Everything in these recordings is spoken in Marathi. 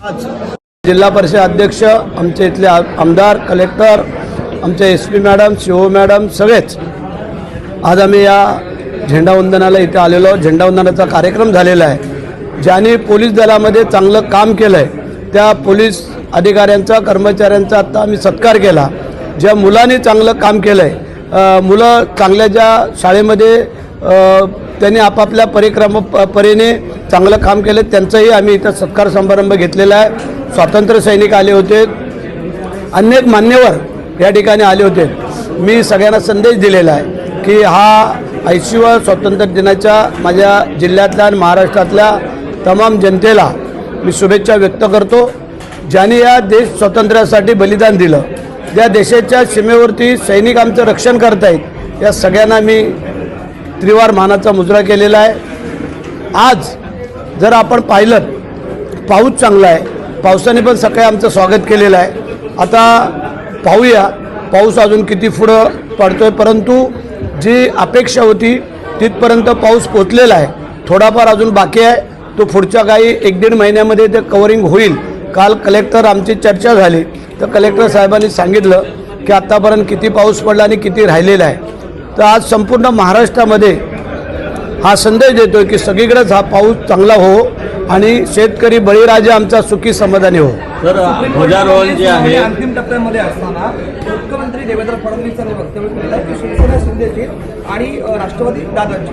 जिल्हा परिषद अध्यक्ष, आमचे इथले आमदार, कलेक्टर, आमचे SP मॅडम, CO मॅडम सगळेच आज आम्ही या झेंडावंदनाला इथे आलेलो. झेंडावंदनाचा कार्यक्रम झालेला आहे. ज्यांनी पोलीस दलामध्ये चांगलं काम केलं आहे त्या पोलीस अधिकाऱ्यांचा, कर्मचाऱ्यांचा आता आम्ही सत्कार केला. ज्या मुलांनी चांगलं काम केलं आहे, मुलं चांगल्या ज्या शाळेमध्ये त्यांनी आपापल्या परीने चांगलं काम केलं त्यांचाही आम्ही इथं सत्कार समारंभ घेतलेला आहे. स्वातंत्र्य सैनिक आले होते, अनेक मान्यवर या ठिकाणी आले होते. मी सगळ्यांना संदेश दिलेला आहे की हा 80व्या स्वातंत्र्य दिनाच्या माझ्या जिल्ह्यातल्या आणि महाराष्ट्रातल्या तमाम जनतेला मी शुभेच्छा व्यक्त करतो. ज्यांनी या देश स्वातंत्र्यासाठी बलिदान दिलं, ज्या देशाच्या सीमेवरती सैनिक आमचं रक्षण करतायत, या सगळ्यांना मी त्रिवार मानाचा मुजरा केलेला आहे. आज जर आपण पाहिलं, पाऊस चांगला आहे, पावसाने पण सकाळी आमचं स्वागत केलेलं आहे. आता पाहूया पाऊस अजून किती पुढं पडतोय, परंतु जी अपेक्षा होती तिथपर्यंत पाऊस पोचलेला आहे. थोडाफार अजून बाकी आहे, तो पुढच्या काही 1-1.5 महिन्यामध्ये ते कव्हरिंग होईल. काल कलेक्टर आमची चर्चा झाली तर कलेक्टर साहेबांनी सांगितलं की आत्तापर्यंत किती पाऊस पडला आणि किती राहिलेला आहे. तर आज संपूर्ण महाराष्ट्रामध्ये हा संदेश देतोय की सगळीकडेच हा पाऊस चांगला हो आणि शेतकरी बळीराजा आमचा सुखी समाधानी हो. तर ध्वजारोहण जे आहे अंतिम टप्प्यामध्ये असताना मुख्यमंत्री देवेंद्र फडणवीस यांनी वक्तव्य केलं आहे की शिवसेना शिंदेची आणि राष्ट्रवादी दादांची.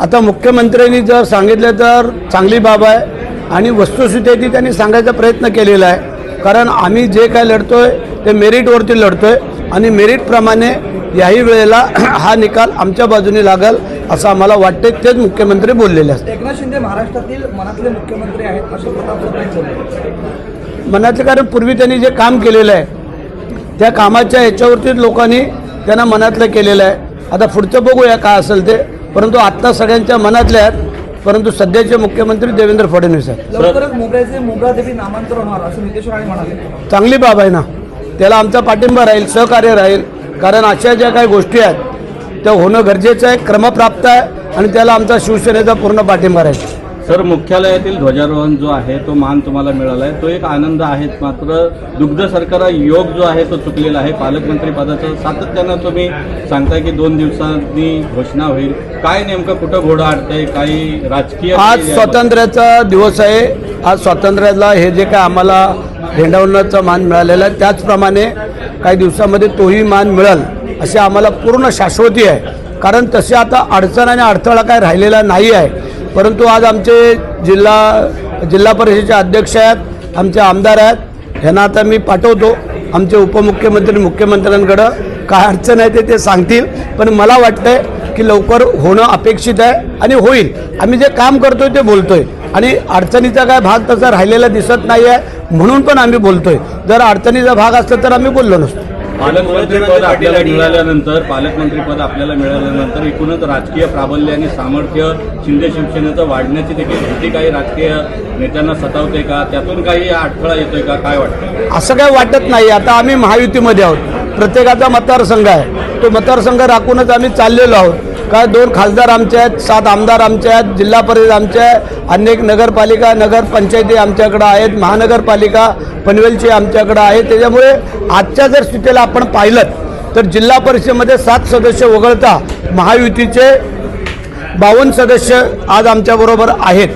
आता मुख्यमंत्र्यांनी जर सांगितलं तर चांगली बाब आहे आणि वस्तुस्थिती ती त्यांनी सांगायचा प्रयत्न केलेला आहे. कारण आम्ही जे काय लढतोय ते मेरिटवरती लढतोय आणि मेरिटप्रमाणे याही वेळेला हा निकाल आमच्या बाजूने लागल असं आम्हाला वाटते. तेच मुख्यमंत्री बोललेले असतात. एकनाथ शिंदे महाराष्ट्रातील मनातले मुख्यमंत्री आहेत असं प्रताप मनातले, कारण पूर्वी त्यांनी जे काम केलेलं आहे त्या कामाच्या याच्यावरतीच लोकांनी त्यांना मनातलं केलेलं आहे. आता पुढचं बघूया काय असेल ते, परंतु आत्ता सगळ्यांच्या मनातले आहेत. परंतु सध्याचे मुख्यमंत्री देवेंद्र फडणवीस आहेत. लवकरच मोगऱ्याचे मोगरादेवी नामांतरण होणार असं नितेश राणे म्हणाले. चांगली बाब आहे ना, त्याला आमचा पाठिंबा राहील, सहकार्य राहील. कारण अशा ज्या काही गोष्टी आहेत त्या होणं गरजेचं आहे, क्रमप्राप्त आहे आणि त्याला आमचा शिवसेनेचा पूर्ण पाठिंबा राहील. सर, मुख्यालयातील ध्वजारोहण जो आहे तो मान तुम्हाला मिळाला आहे, तो एक आनंद आहे. मात्र दुग्ध सरकार योग जो आहे तो चुकलेला आहे. पालकमंत्री पदाचं सातत्यानं तुम्ही सांगताय की 2 दिवसांनी घोषणा होईल. काय नेमकं कुठं घोडं अडतंय? काही राजकीय? आज स्वातंत्र्याचा दिवस आहे. आज स्वातंत्र्याला हे जे काय आम्हाला झेंडावंदनाचा मान मिळालेला आहे त्याचप्रमाणे काही दिवसामध्ये तोही मान मिळेल अशी आम्हाला पूर्ण शाश्वती आहे. कारण तसे आता अडचण आणि अडथळा काय राहिलेला नाही आहे. परंतु आज आमचे जिल्हा परिषदेचे अध्यक्ष आहेत, आमचे आमदार आहेत, ह्यांना आता मी पाठवतो आमचे उपमुख्यमंत्री मुख्यमंत्र्यांकडं. काय अडचण आहे ते सांगतील. पण मला वाटतंय की लवकर होणं अपेक्षित आहे आणि होईल. आम्ही जे काम करतोय ते बोलतोय आणि अडचणीचा काय भाग तसा राहिलेला दिसत नाही आहे म्हणून पण आम्ही बोलतोय. जर अडचणीचा भाग असता तर आम्ही बोललो नसतो. पालकमंत्रीपद आपल्याला मिळाल्यानंतर एकूणच राजकीय प्राबल्य आणि सामर्थ्य शिंदे शिवसेनेचं वाढण्याची देखील भीती काही राजकीय नेत्यांना सतावते का? त्यातून काही अडथळा येतोय का? काय वाटतं? असं काय वाटत नाही. आता आम्ही महायुतीमध्ये आहोत, प्रत्येकाचा मतदारसंघ आहे, तो मतदारसंघ राखूनच आम्ही चाललेलो आहोत. काय 2 खासदार आमचे आहेत, 7 आमदार आमचे आहेत, जिल्हा परिषद आमचे आहे, अनेक नगरपालिका नगरपंचायती आमच्याकडं आहेत, महानगरपालिका पनवेलची आमच्याकडं आहे. त्याच्यामुळे आजच्या जर स्थितीला आपण पाहिलं तर जिल्हा परिषदेमध्ये 7 सदस्य वगळता महायुतीचे 52 सदस्य आज आमच्याबरोबर आहेत.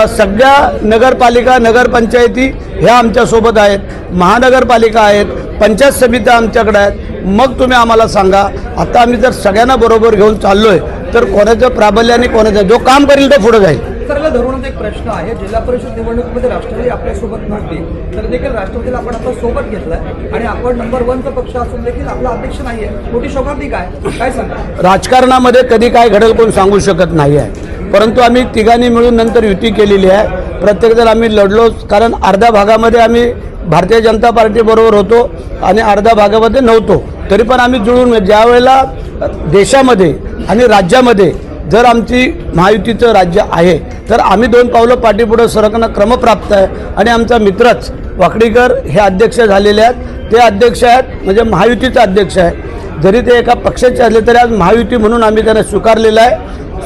सगळ्या नगरपालिका नगरपंचायती ह्या आमच्यासोबत आहेत, महानगरपालिका आहेत, पंचायत समित्या आमच्याकडे आहेत. मग तुम्ही आम्हाला सांगा, आता आम्ही जर सगळ्यांना बरोबर घेऊन चाललोय तर कोणाचं प्राबल्याने कोणाचं जो काम करेल तो पुढे जाईल. सरला धरूनच एक प्रश्न आहे, जिल्हा परिषद निवडणुकीमध्ये राष्ट्रवादी आपल्यासोबत नव्हती तर देखील राष्ट्रवादीला आपण आता सोबत घेतलाय आणि आपण नंबर 1चा पक्ष असून देखील आपला अध्यक्ष नाहीये. मोठी शोभार्थी काय सांगा? राजकारणामध्ये कधी काय घडेल कोण सांगू शकत नाही आहे. परंतु आम्ही तिघांनी मिळून नंतर युती केलेली आहे. प्रत्येकजण आम्ही लढलोच. कारण अर्ध्या भागामध्ये आम्ही भारतीय जनता पार्टीबरोबर होतो आणि अर्ध्या भागामध्ये नव्हतो. तरी पण आम्ही जुळून ज्या वेळेला देशामध्ये आणि राज्यामध्ये जर आमची महायुतीचं राज्य आहे तर आम्ही 2 पावलं पाठीपुढं सरकणं क्रमप्राप्त आहे. आणि आमचा मित्रच वाकडीकर हे अध्यक्ष झालेले आहेत, ते अध्यक्ष आहेत म्हणजे महायुतीचे अध्यक्ष आहे. जरी ते एका पक्षाचे असले तरी आज महायुती म्हणून आम्ही त्यांना स्वीकारलेलं आहे.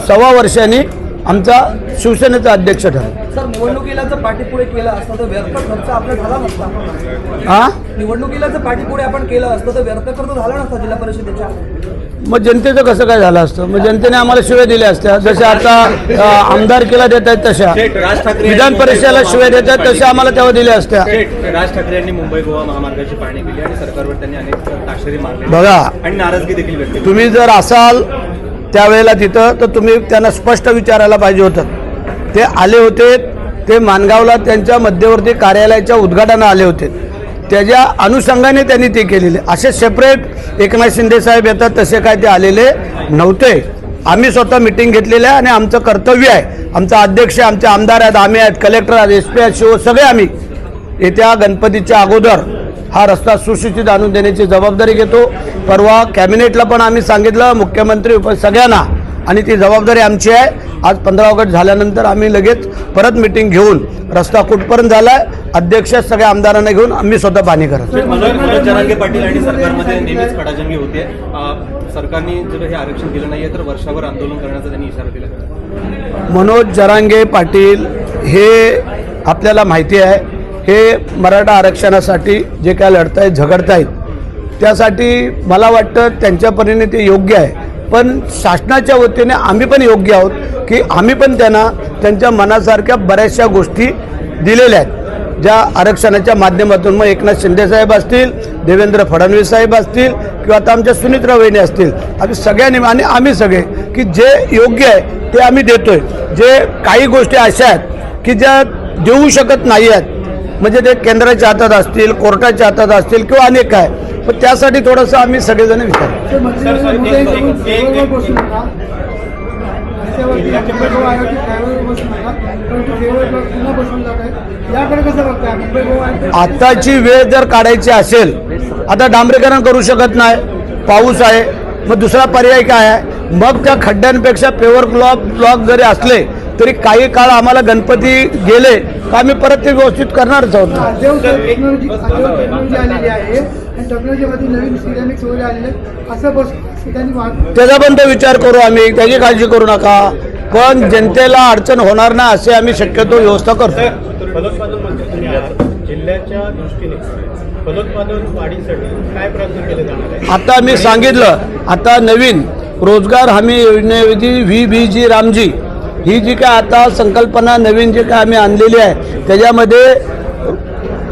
1.25 वर्षांनी आमचा शिवसेनेचा अध्यक्ष ठरेल. सर, निवडणुकीला जर पाठीपुढे केलं असतं तर व्यर्थ खर्च आपला झाला नसता. हां निवडणुकीला जर पाठीपुढे आपण केलं असतं तर व्यर्थ खर्च झाला नसता जिल्हा परिषदेच्या. मग जनतेचं कसं काय झालं असतं? मग जनतेने आम्हाला शिव्या दिल्या असत्या. जशा आता आमदारकीला देत आहेत तशा, राज ठाकरे विधान परिषदेला शिव्या देत आहेत तशा आम्हाला तेव्हा दिल्या असत्या. राज ठाकरे यांनी मुंबई गोवा महामार्गाची पाहणी केली आणि सरकारवर त्यांनी अनेक ताशेरे मारले बघा, आणि नाराजगी देखील व्यक्त केली. तुम्ही जर असाल त्यावेळेला तिथं तर तुम्ही त्यांना स्पष्ट विचारायला पाहिजे होतं. ते आले होते, ते माणगावला त्यांच्या मध्यवर्ती कार्यालयाच्या उद्घाटनाला आले होते. त्याच्या अनुषंगाने त्यांनी ते केलेले. असे सेपरेट एकनाथ शिंदे साहेब येतात तसे काय ते आलेले नव्हते. आम्ही स्वतः मिटिंग घेतलेली आहे आणि आमचं कर्तव्य आहे. आमचा अध्यक्ष, आमचे आमदार आहेत, आम्ही आहेत, कलेक्टर आहेत, SP आहेत, शिव सगळे आम्ही येत्या गणपतीच्या अगोदर हा रस्ता सुशिक्षित आणून देण्याची जबाबदारी घेतो. परवा कॅबिनेटला पण आम्ही सांगितलं, मुख्यमंत्री सगळ्यांना, आणि ती जबाबदारी आमची आहे. आज 15 ऑगस्ट झाल्यानंतर आम्ही लगेच परत मिटिंग घेऊन रस्ता कुठपर्यंत झाला आहे, अध्यक्ष सगळ्या आमदारांना घेऊन आम्ही स्वतः पाणी करत. मनोज जरांगे पाटील आणि सरकारमध्ये नेहमीच खडाजंगी होते. सरकारने जर हे आरक्षण दिलं नाहीये तर वर्षभर आंदोलन करण्याचा त्यांनी इशारा दिला. मनोज जरांगे पाटील हे आपल्याला माहिती आहे, हे मराठा आरक्षणासाठी जे काय लढतायत, झगडतायत, त्यासाठी मला वाटतं त्यांच्या परीने ते योग्य आहे. पण शासनाच्या वतीने आम्ही पण योग्य आहोत की आम्ही पण त्यांना त्यांच्या मनासारख्या बऱ्याचशा गोष्टी दिलेल्या आहेत ज्या आरक्षणाच्या माध्यमातून. मग एकनाथ शिंदे साहेब असतील, देवेंद्र फडणवीस साहेब असतील, किंवा आता आमच्या सुनित्रा वहिनी असतील, आम्ही सगळ्यांनी आणि आम्ही सगळे की जे योग्य आहे ते आम्ही देतोय. जे काही गोष्टी अशा आहेत की ज्या देऊ शकत नाही आहेत, म्हणजे ते केंद्राच्या हातात असतील, कोर्टाच्या हातात असतील किंवा अनेक काय, पण त्यासाठी थोडंसं आम्ही सगळेजण विचार. आताची वेळ जर काढायची असेल, आता डांबरीकरण करू शकत नाही, पाऊस आहे, मग दुसरा पर्याय काय आहे? मग त्या खड्ड्यांपेक्षा पेवर ब्लॉक जरी असले तरी काही काळ आम्हाला गणपती गेले तर आम्ही परत ते व्यवस्थित करणारच आहोत. त्याचा पण तो विचार करू आम्ही, त्याची काळजी करू नका. पण जनतेला अडचण होणार नाही असे आम्ही शक्यतो व्यवस्था करतो. जिल्ह्याच्या दृष्टीने फलोत्पादन वाढीसाठी काय प्रयत्न केले जाणार आहे? आता मी सांगितलं, आता नवीन रोजगार हमी योजनेऐवजी VBG रामजी ही जी काय आता संकल्पना नवीन जी काय आम्ही आणलेली आहे, त्याच्यामध्ये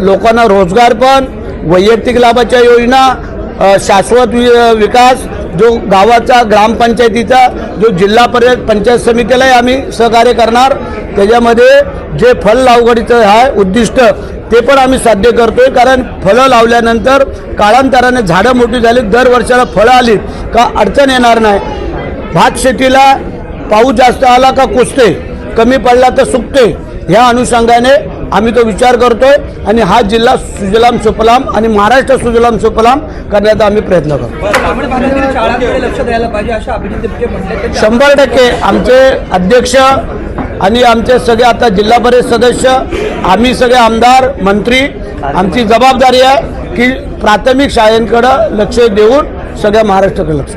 लोकांना रोजगार पण, वैयक्तिक लाभाच्या योजना, शाश्वत विकास, जो गावाचा ग्रामपंचायतीचा, जो जिल्हा पंचायत समितीलाही आम्ही सहकार्य करणार. त्याच्यामध्ये जे फल लागवडीचं आहे उद्दिष्ट ते पण आम्ही साध्य करतोय. कारण फळं लावल्यानंतर काळांतराने झाडं मोठी झाली, दर वर्षाला फळं आली का अडचण येणार नाही. भात शेतीला पाऊस जास्त आला का कुजते, कमी पडला तर सुकते, ह्या अनुषंगाने आम्ही तो विचार करतोय आणि हा जिल्हा सुजलाम सुफलाम आणि महाराष्ट्र सुजलाम सुफलाम करण्याचा आम्ही प्रयत्न करतो. शाळांकडे लक्ष द्यायला पाहिजे अशा अभिजित देवके म्हटले. 100% आमचे अध्यक्ष आणि आमचे सगळे आता जिल्हा परिषद सदस्य, आम्ही सगळे आमदार मंत्री, आमची जबाबदारी आहे की प्राथमिक शाळांकडे लक्ष देऊन सगळ्या महाराष्ट्राकडे लक्ष.